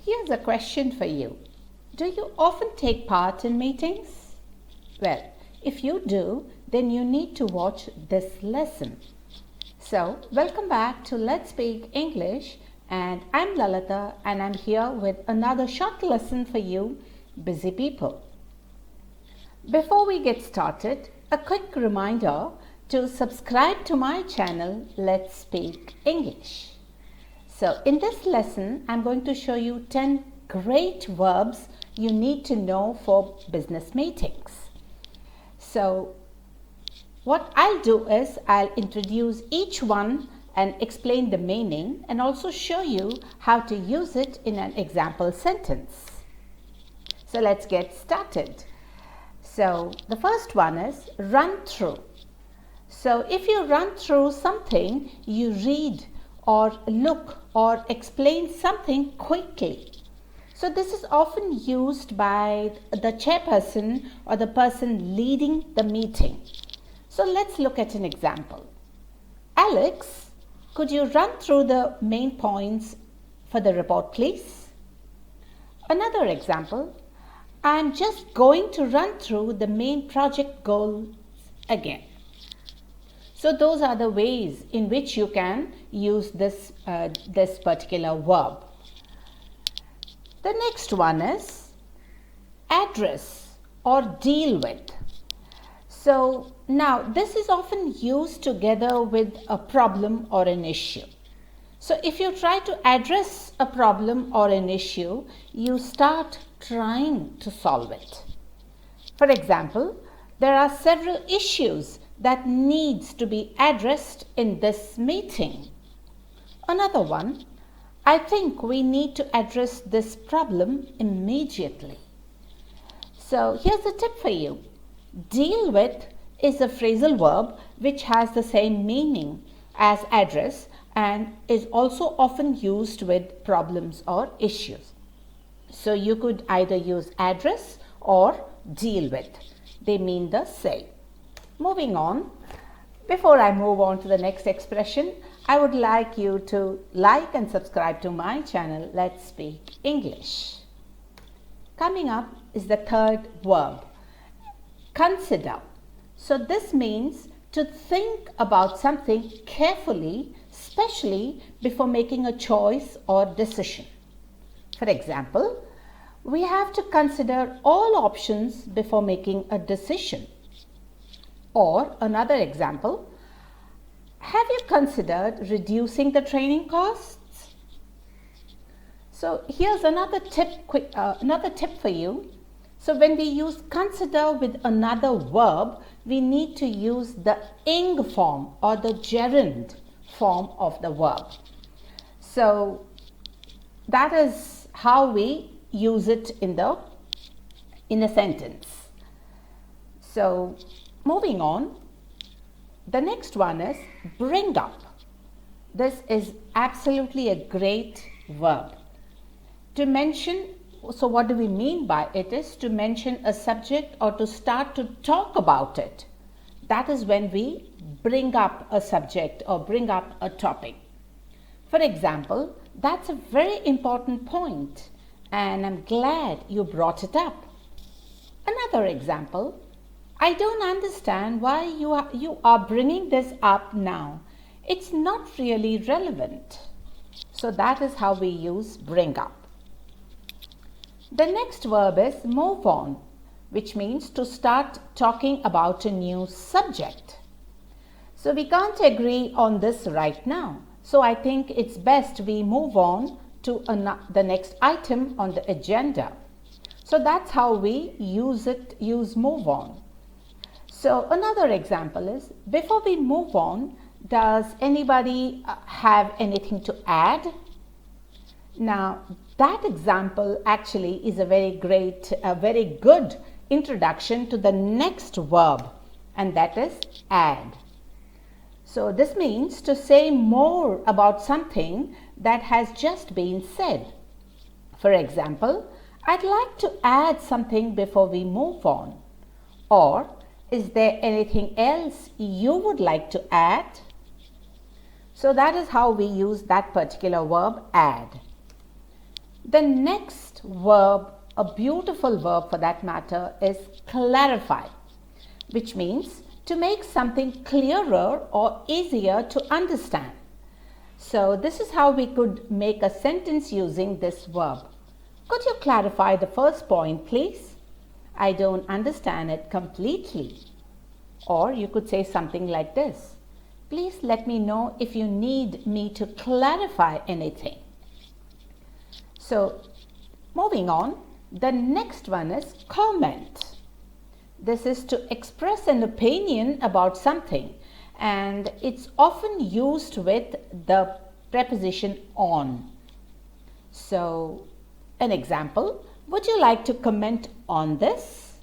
Here's a question for you. Do you often take part in meetings? Well, if you do, then you need to watch this lesson. So, welcome back to Let's Speak English, and I'm Lalita and I'm here with another short lesson for you, busy people. Before we get started, a quick reminder to subscribe to my channel, Let's Speak English. So, in this lesson, I'm going to show you 10 great verbs you need to know for business meetings. So, what I'll do is I'll introduce each one and explain the meaning and also show you how to use it in an example sentence. So, let's get started. So, the first one is run through. So, if you run through something, you read or look or explain something quickly. So, this is often used by the chairperson or the person leading the meeting. So, let's look at an example. Alex, could you run through the main points for the report, please? Another example. I'm just going to run through the main project goals again. So those are the ways in which you can use this particular verb. The next one is address or deal with. So now this is often used together with a problem or an issue. So if you try to address a problem or an issue, you start trying to solve it. For example, there are several issues that needs to be addressed in this meeting. Another one, I think we need to address this problem immediately. So here's a tip for you. Deal with is a phrasal verb which has the same meaning as address and is also often used with problems or issues. So you could either use address or deal with. They mean the same. Moving on, before I move on to the next expression, I would like you to like and subscribe to my channel, Let's Speak English. Coming up is the third verb, consider. So this means to think about something carefully, especially before making a choice or decision. For example, we have to consider all options before making a decision. Or another example, have you considered reducing the training costs? So here's another tip for you. So when we use consider with another verb, we need to use the ing form or the gerund form of the verb. So that is how we use it in a sentence. So moving on, the next one is bring up. This is absolutely a great verb. To mention, so what do we mean by it is to mention a subject or to start to talk about it. That is when we bring up a subject or bring up a topic. For example, that's a very important point and I'm glad you brought it up. Another example, I don't understand why you are bringing this up now. It's not really relevant. So that is how we use bring up. The next verb is move on, which means to start talking about a new subject. So we can't agree on this right now. So I think it's best we move on to the next item on the agenda. So that's how we use move on. So another example is, before we move on, does anybody have anything to add? Now, that example actually is a very good introduction to the next verb, and that is add. So this means to say more about something that has just been said. For example, I'd like to add something before we move on. Or, is there anything else you would like to add? So that is how we use that particular verb add. The next verb, a beautiful verb for that matter, is clarify, which means to make something clearer or easier to understand. So this is how we could make a sentence using this verb. Could you clarify the first point, please? I don't understand it completely. Or you could say something like this. Please let me know if you need me to clarify anything. So moving on, the next one is comment. This is to express an opinion about something, and it's often used with the preposition on. So an example, would you like to comment on this?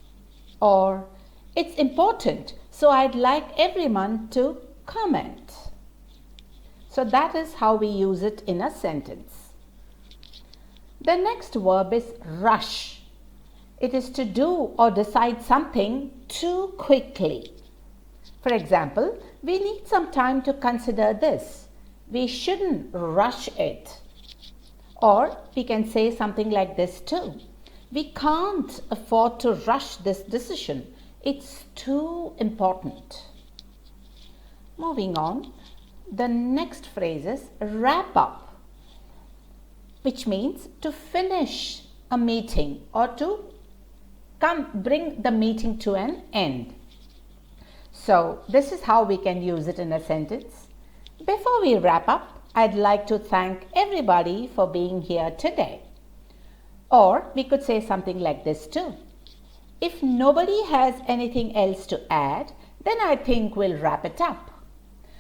Or it's important, so I'd like everyone to comment. So that is how we use it in a sentence. The next verb is rush. It is to do or decide something too quickly. For example, we need some time to consider this. We shouldn't rush it. Or we can say something like this too. We can't afford to rush this decision. It's too important. Moving on, the next phrase is wrap up, which means to finish a meeting or to bring the meeting to an end. So this is how we can use it in a sentence. Before we wrap up, I'd like to thank everybody for being here today. Or we could say something like this too. If nobody has anything else to add, then I think we'll wrap it up.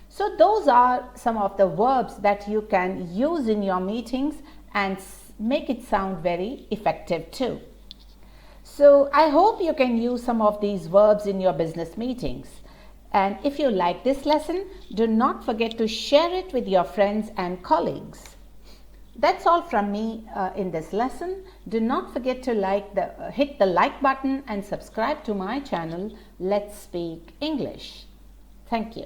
So those are some of the verbs that you can use in your meetings and make it sound very effective too. So I hope you can use some of these verbs in your business meetings. And if you like this lesson, do not forget to share it with your friends and colleagues. That's all from me in this lesson. Do not forget to hit the like button and subscribe to my channel, Let's Speak English. Thank you.